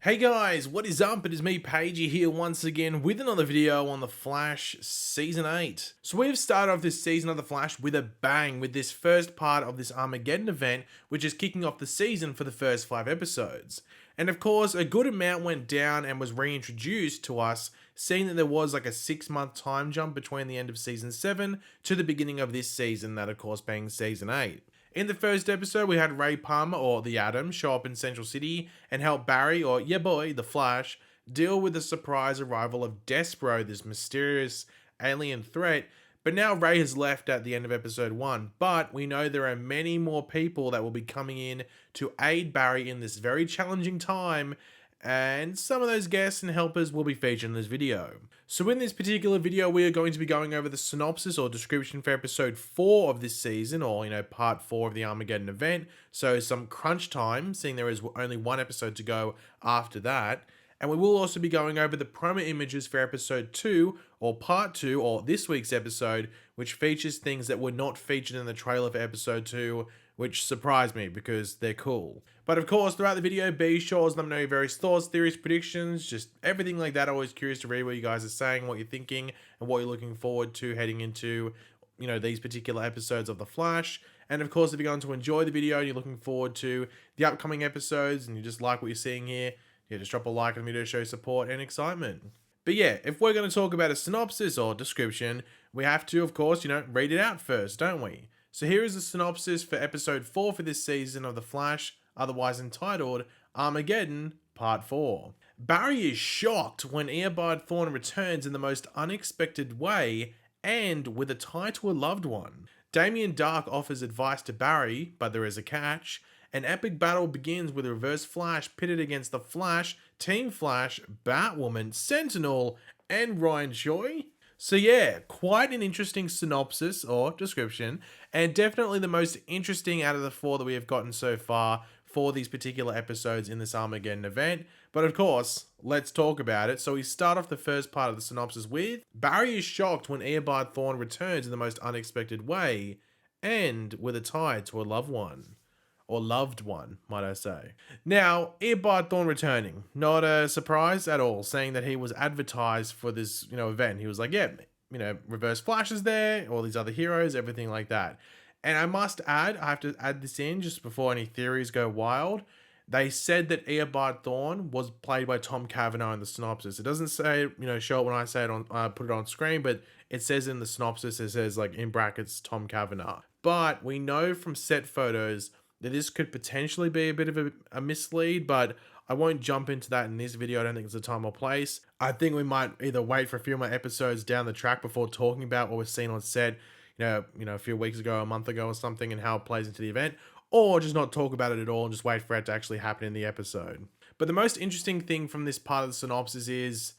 Hey guys, what is up? It is me, Pagey, here once again with another video on The Flash Season 8. So we've started off this season of The Flash with a bang with this first part of this Armageddon event, which is kicking off the season for the first 5 episodes. And of course, a good amount went down and was reintroduced to us, seeing that there was like a 6-month time jump between the end of Season 7 to the beginning of this season, that of course being Season 8. In the first episode, we had Ray Palmer, or the Atom, show up in Central City and help Barry, or yeah boy, the Flash, deal with the surprise arrival of Despero, this mysterious alien threat. But now Ray has left at the end of episode 1, but we know there are many more people that will be coming in to aid Barry in this very challenging time, and some of those guests and helpers will be featured in this video. So in this particular video, we are going to be going over the synopsis or description for episode 4 of this season, or part 4 of the Armageddon event, so some crunch time, seeing there is only one episode to go after that. And we will also be going over the promo images for episode 2, or part 2, or this week's episode, which features things that were not featured in the trailer for episode 2, which surprised me because they're cool. But of course, throughout the video, be sure to let me know your various thoughts, theories, predictions, just everything like that. Always curious to read what you guys are saying, what you're thinking, and what you're looking forward to heading into, these particular episodes of The Flash. And of course, if you're going to enjoy the video and you're looking forward to the upcoming episodes and you just like what you're seeing here, just drop a like on the video to show support and excitement. But yeah, if we're going to talk about a synopsis or description, we have to, of course, read it out first, don't we? So here is the synopsis for episode 4 for this season of The Flash, otherwise entitled Armageddon Part 4. Barry is shocked when Eobard Thawne returns in the most unexpected way and with a tie to a loved one. Damien Dark offers advice to Barry, but there is a catch. An epic battle begins with Reverse Flash pitted against the Flash, Team Flash, Batwoman, Sentinel, and Ryan Choi. So yeah, quite an interesting synopsis or description, and definitely the most interesting out of the 4 that we have gotten so far for these particular episodes in this Armageddon event. But of course, let's talk about it. So we start off the first part of the synopsis with, Barry is shocked when Eobard Thawne returns in the most unexpected way, and with a tie to a loved one. Or loved one, might I say. Now, Eobard Thawne returning, not a surprise at all, saying that he was advertised for this, event. He was like, yeah, Reverse Flash is there, all these other heroes, everything like that. And I must add, I have to add this in just before any theories go wild. They said that Eobard Thawne was played by Tom Cavanagh in the synopsis. It doesn't say, show it when I say it on, put it on screen, but it says in the synopsis, it says like in brackets, Tom Cavanagh. But we know from set photos that this could potentially be a bit of a mislead, but I won't jump into that in this video. I don't think it's the time or place. I think we might either wait for a few more episodes down the track before talking about what was seen on set, a few weeks ago, a month ago or something, and how it plays into the event, or just not talk about it at all and just wait for it to actually happen in the episode. But the most interesting thing from this part of the synopsis is,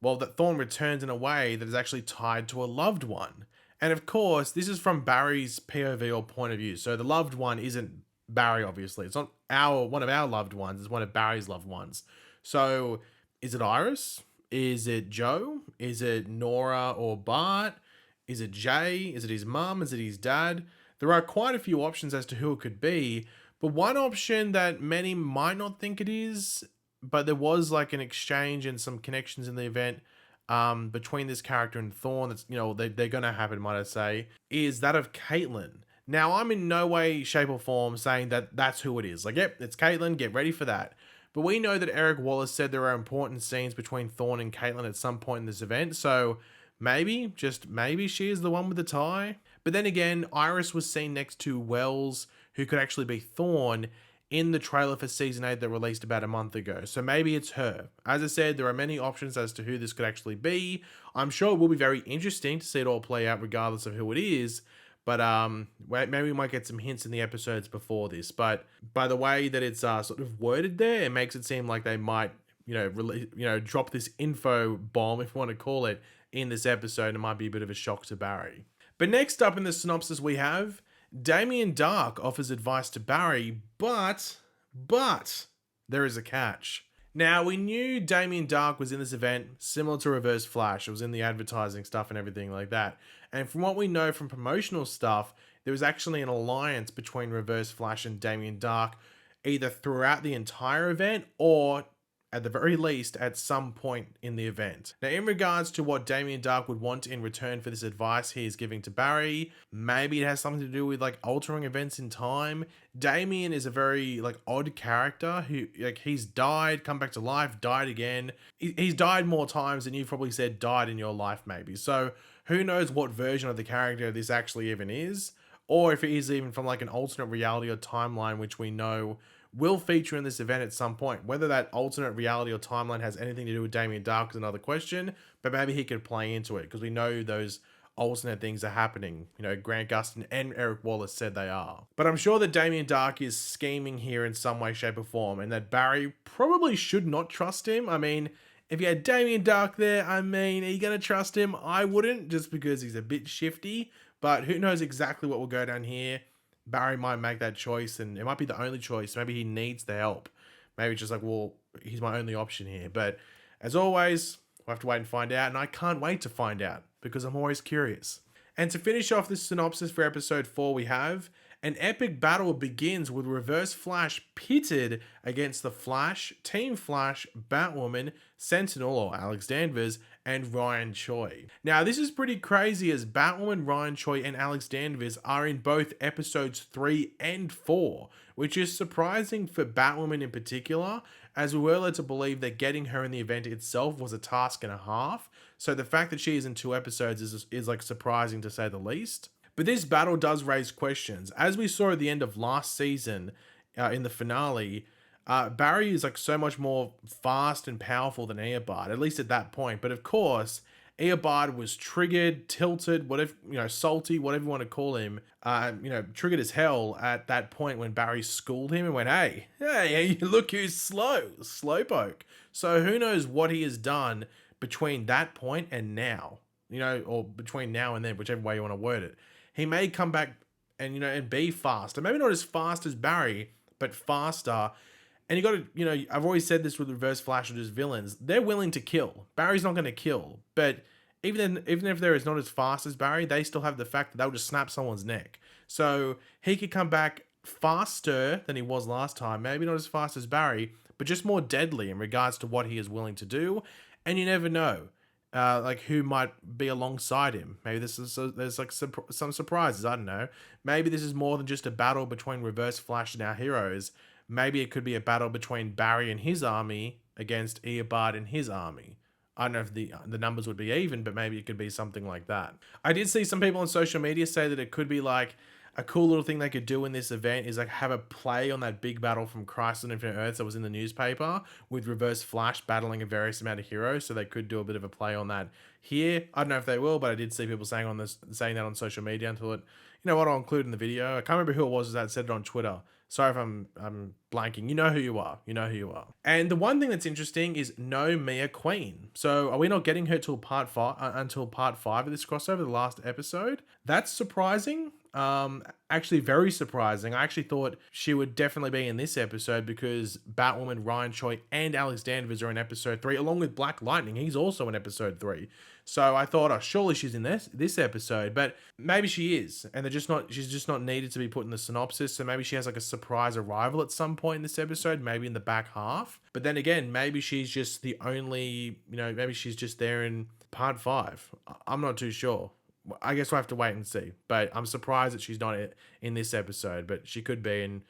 well, that Thawne returns in a way that is actually tied to a loved one. And of course, this is from Barry's POV or point of view. So the loved one isn't Barry, obviously. It's not one of our loved ones. It's one of Barry's loved ones. So is it Iris? Is it Joe? Is it Nora or Bart? Is it Jay? Is it his mum? Is it his dad? There are quite a few options as to who it could be. But one option that many might not think it is, but there was like an exchange and some connections in the event between this character and Thawne that's, they're going to happen, might I say, is that of Caitlin. Now, I'm in no way, shape, or form saying that that's who it is. Like, yep, it's Caitlin, get ready for that. But we know that Eric Wallace said there are important scenes between Thawne and Caitlin at some point in this event, so maybe, just maybe she is the one with the tie. But then again, Iris was seen next to Wells, who could actually be Thawne, in the trailer for Season 8 that released about a month ago. So maybe it's her. As I said, there are many options as to who this could actually be. I'm sure it will be very interesting to see it all play out regardless of who it is. But maybe we might get some hints in the episodes before this. But by the way that it's sort of worded there, it makes it seem like they might, drop this info bomb, if you want to call it, in this episode. It might be a bit of a shock to Barry. But next up in the synopsis we have, Damien Dark offers advice to Barry, but there is a catch. Now, we knew Damien Dark was in this event, similar to Reverse Flash. It was in the advertising stuff and everything like that. And from what we know from promotional stuff, there was actually an alliance between Reverse Flash and Damien Dark, either throughout the entire event or at the very least at some point in the event. Now, in regards to what Damien Dark would want in return for this advice he is giving to Barry, maybe it has something to do with like altering events in time. Damien is a very like odd character who like he's died, come back to life, died again. He's died more times than you've probably said died in your life maybe. So who knows what version of the character this actually even is, or if it is even from like an alternate reality or timeline, which we know will feature in this event at some point. Whether that alternate reality or timeline has anything to do with Damien Dark is another question, but maybe he could play into it because we know those alternate things are happening. You know, Grant Gustin and Eric Wallace said they are. But I'm sure that Damien Dark is scheming here in some way, shape, or form, and that Barry probably should not trust him. I mean, if you had Damien Dark there, I mean, are you going to trust him? I wouldn't, just because he's a bit shifty, but who knows exactly what will go down here. Barry might make that choice, and it might be the only choice. Maybe he needs the help. Maybe it's just like, well, he's my only option here. But as always, we'll have to wait and find out, and I can't wait to find out because I'm always curious. And to finish off this synopsis for episode 4, we have an epic battle begins with Reverse Flash pitted against the Flash, Team Flash, Batwoman, Sentinel or Alex Danvers, and Ryan Choi. Now, this is pretty crazy as Batwoman, Ryan Choi, and Alex Danvers are in both episodes 3 and 4, which is surprising for Batwoman in particular, as we were led to believe that getting her in the event itself was a task and a half. So the fact that she is in 2 episodes is like surprising to say the least. But this battle does raise questions. As we saw at the end of last season, in the finale, Barry is like so much more fast and powerful than Eobard, at least at that point. But of course, Eobard was triggered, tilted, whatever, salty, whatever you want to call him, triggered as hell at that point when Barry schooled him and went, hey, look who's slowpoke. So who knows what he has done between that point and now, or between now and then, whichever way you want to word it. He may come back and be faster. Maybe not as fast as Barry, but faster. And you got to, I've always said this with Reverse Flash and his villains. They're willing to kill. Barry's not going to kill. But even if they're not as fast as Barry, they still have the fact that they'll just snap someone's neck. So he could come back faster than he was last time. Maybe not as fast as Barry, but just more deadly in regards to what he is willing to do. And you never know. Like who might be alongside him. Maybe there's like some surprises. I don't know. Maybe this is more than just a battle between Reverse Flash and our heroes. Maybe it could be a battle between Barry and his army against Eobard and his army. I don't know if the numbers would be even, but maybe it could be something like that. I did see some people on social media say that it could be like a cool little thing they could do in this event is like have a play on that big battle from Crisis on Infinite Earths that was in the newspaper with Reverse Flash battling a various amount of heroes. So they could do a bit of a play on that here. I don't know if they will, but I did see people saying that on social media until it, you know what, I'll include in the video. I can't remember who it was that said it on Twitter. Sorry if I'm blanking. You know who you are. You know who you are. And the one thing that's interesting is no Mia Queen. So are we not getting her until part 5 of this crossover, the last episode? That's surprising. Actually very surprising. I actually thought she would definitely be in this episode because Batwoman, Ryan Choi, and Alex Danvers are in episode 3, along with Black Lightning. He's also in episode 3. So I thought, oh, surely she's in this episode, but maybe she is, and she's just not needed to be put in the synopsis. So maybe she has like a surprise arrival at some point in this episode, maybe in the back half. But then again, maybe she's just the only, maybe she's just there in part 5. I'm not too sure. I guess we'll have to wait and see. But I'm surprised that she's not in this episode, but she could be, and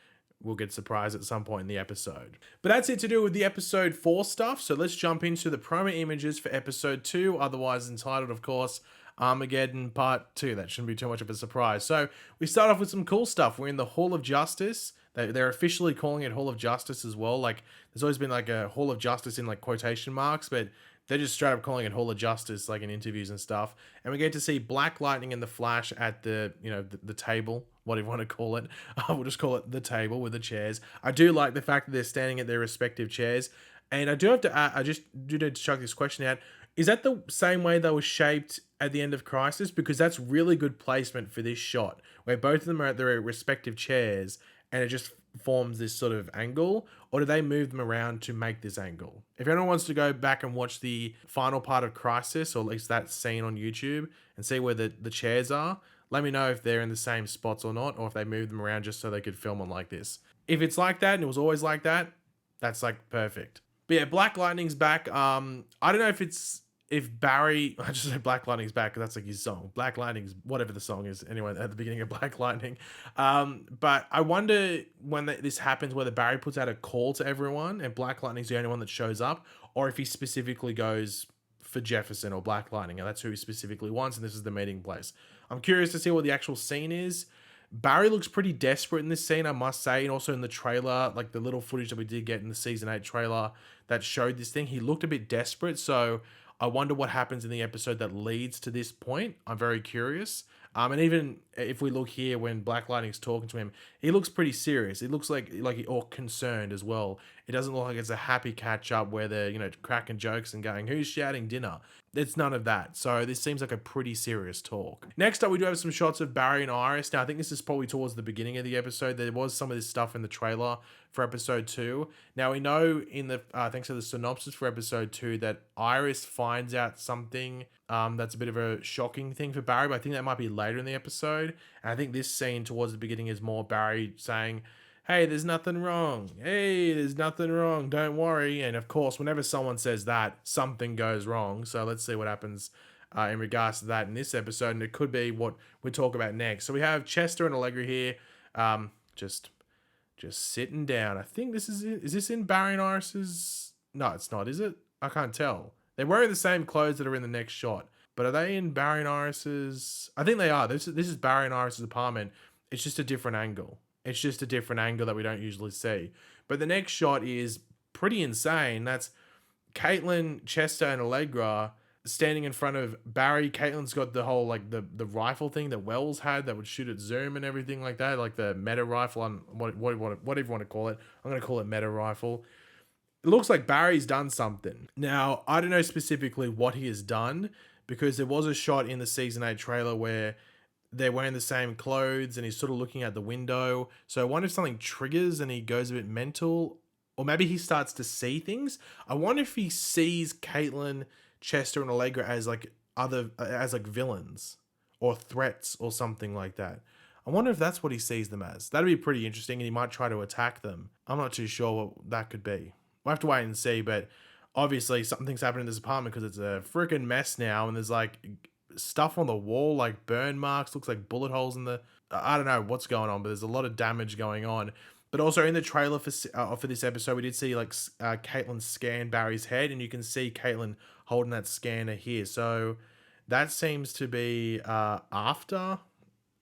we'll get surprised at some point in the episode. But that's it to do with the episode 4 stuff. So let's jump into the promo images for episode 2, otherwise entitled, of course, Armageddon Part 2. That shouldn't be too much of a surprise. So we start off with some cool stuff. We're in the Hall of Justice. They're officially calling it Hall of Justice as well. Like, there's always been like a Hall of Justice in like quotation marks, but they're just straight up calling it Hall of Justice, like in interviews and stuff. And we get to see Black Lightning and the Flash at the table, whatever you want to call it. We'll just call it the table with the chairs. I do like the fact that they're standing at their respective chairs. And I do have to add, I just do need to chuck this question out. Is that the same way they were shaped at the end of Crisis? Because that's really good placement for this shot, where both of them are at their respective chairs, and it just forms this sort of angle. Or do they move them around to make this angle? If anyone wants to go back and watch the final part of Crisis, or at least that scene on YouTube, and see where the chairs are, let me know if they're in the same spots or not, or if they moved them around just so they could film them like this. If it's like that and it was always like that, that's like perfect. But yeah, Black Lightning's back. I don't know if Barry, I just said Black Lightning's back because that's like his song. Black Lightning's whatever the song is. Anyway, at the beginning of Black Lightning. But I wonder when this happens, whether Barry puts out a call to everyone and Black Lightning's the only one that shows up, or if he specifically goes for Jefferson or Black Lightning, and that's who he specifically wants, and this is the meeting place. I'm curious to see what the actual scene is. Barry looks pretty desperate in this scene, I must say, and also in the trailer, like the little footage that we did get in the season 8 trailer that showed this thing, he looked a bit desperate, so I wonder what happens in the episode that leads to this point. I'm very curious. And even if we look here when Black Lightning's talking to him, he looks pretty serious. It looks like or concerned as well. It doesn't look like it's a happy catch up where they're, cracking jokes and going, "Who's shouting dinner?" It's none of that. So this seems like a pretty serious talk. Next up, we do have some shots of Barry and Iris. Now, I think this is probably towards the beginning of the episode. There was some of this stuff in the trailer for episode 2. Now, we know in the thanks to the synopsis for episode 2 that Iris finds out something that's a bit of a shocking thing for Barry, but I think that might be later in the episode. And I think this scene towards the beginning is more Barry saying, "Hey, there's nothing wrong. Hey, there's nothing wrong. Don't worry." And of course, whenever someone says that, something goes wrong. So let's see what happens in regards to that in this episode. And it could be what we talk about next. So we have Chester and Allegra here, just sitting down. I think this is this in Barry and Iris's? No, it's not, is it? I can't tell. They're wearing the same clothes that are in the next shot. But are they in Barry and Iris's? I think they are. This is Barry and Iris's apartment. It's just a different angle. It's just a different angle that we don't usually see. But the next shot is pretty insane. That's Caitlin, Chester, and Allegra standing in front of Barry. Caitlin's got the whole, like, the rifle thing that Wells had that would shoot at zoom and everything like that. Like the meta rifle, on whatever you want to call it. I'm going to call it meta rifle. It looks like Barry's done something. Now, I don't know specifically what he has done, because there was a shot in the season 8 trailer where they're wearing the same clothes and he's sort of looking out the window. So I wonder if something triggers and he goes a bit mental, or maybe he starts to see things. I wonder if he sees Caitlin, Chester, and Allegra as like villains or threats or something like that. I wonder if that's what he sees them as. That'd be pretty interesting, and he might try to attack them. I'm not too sure what that could be. We'll have to wait and see, but obviously something's happening in this apartment because it's a freaking mess now, and there's like stuff on the wall, like burn marks, looks like bullet holes in the, I don't know what's going on, but there's a lot of damage going on. But also in the trailer for this episode, we did see like Caitlin scan Barry's head, and you can see Caitlin holding that scanner here. So that seems to be after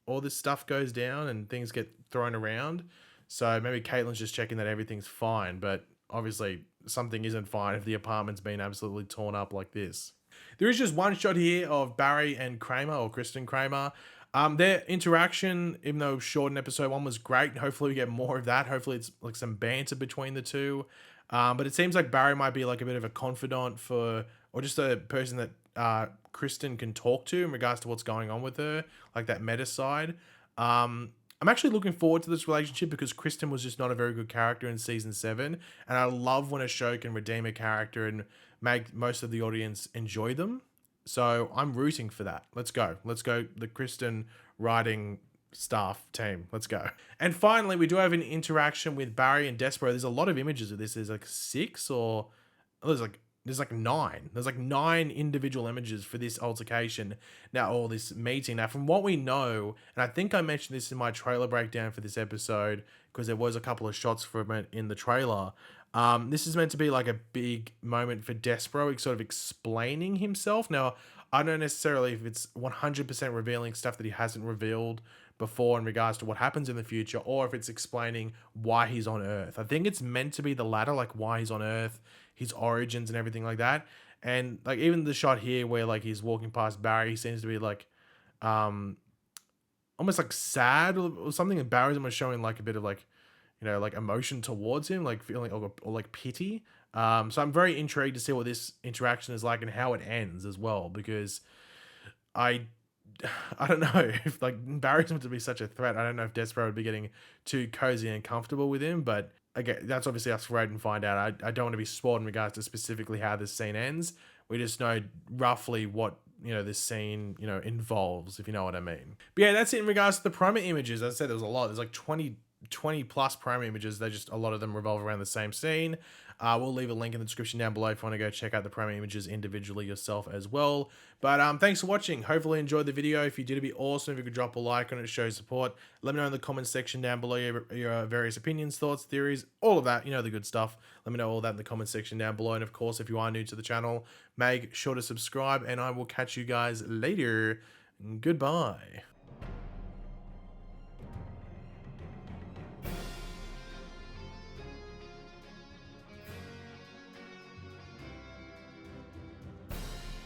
all this stuff goes down and things get thrown around. So maybe Caitlin's just checking that everything's fine, but obviously something isn't fine if the apartment's been absolutely torn up like this. There is just one shot here of Barry and Kramer, or Kristen Kramer. Their interaction, even though short in episode 1, was great. Hopefully we get more of that. Hopefully it's like some banter between the two. But it seems like Barry might be like a bit of a confidant or just a person that Kristen can talk to in regards to what's going on with her, like that meta side. I'm actually looking forward to this relationship because Kristen was just not a very good character in season 7. And I love when a show can redeem a character and make most of the audience enjoy them. So I'm rooting for that. Let's go. Let's go, the Kristen writing staff team. Let's go. And finally, we do have an interaction with Barry and Despero. There's a lot of images of this. There's like 6 or... there's like 9. There's like 9 individual images for this altercation now, or this meeting. Now, from what we know, and I think I mentioned this in my trailer breakdown for this episode, because there was a couple of shots from it in the trailer. This is meant to be like a big moment for Despero, sort of explaining himself. Now, I don't know necessarily if it's 100% revealing stuff that he hasn't revealed before in regards to what happens in the future, or if it's explaining why he's on Earth. I think it's meant to be the latter, like why he's on Earth, his origins and everything like that. And like even the shot here where like he's walking past Barry, he seems to be like almost like sad or something, and Barry's almost showing like a bit of like, like emotion towards him, like feeling or like pity. So I'm very intrigued to see what this interaction is like and how it ends as well, because I don't know if like Barry's meant to be such a threat. I don't know if Despero would be getting too cozy and comfortable with him, but again, that's obviously us to wait and find out. I don't want to be spoiled in regards to specifically how this scene ends. We just know roughly what, this scene, involves, if you know what I mean. But yeah, that's it in regards to the promo images. As I said, there was a lot. There's like 20 20 plus promo images. They just, a lot of them revolve around the same scene. We'll leave a link in the description down below if you want to go check out the promo images individually yourself as well. But thanks for watching. Hopefully you enjoyed the video. If you did, it'd be awesome if you could drop a like on it to show support. Let me know in the comments section down below your various opinions, thoughts, theories, all of that. You know, the good stuff. Let me know all that in the comment section down below. And of course, if you are new to the channel, make sure to subscribe, and I will catch you guys later. Goodbye.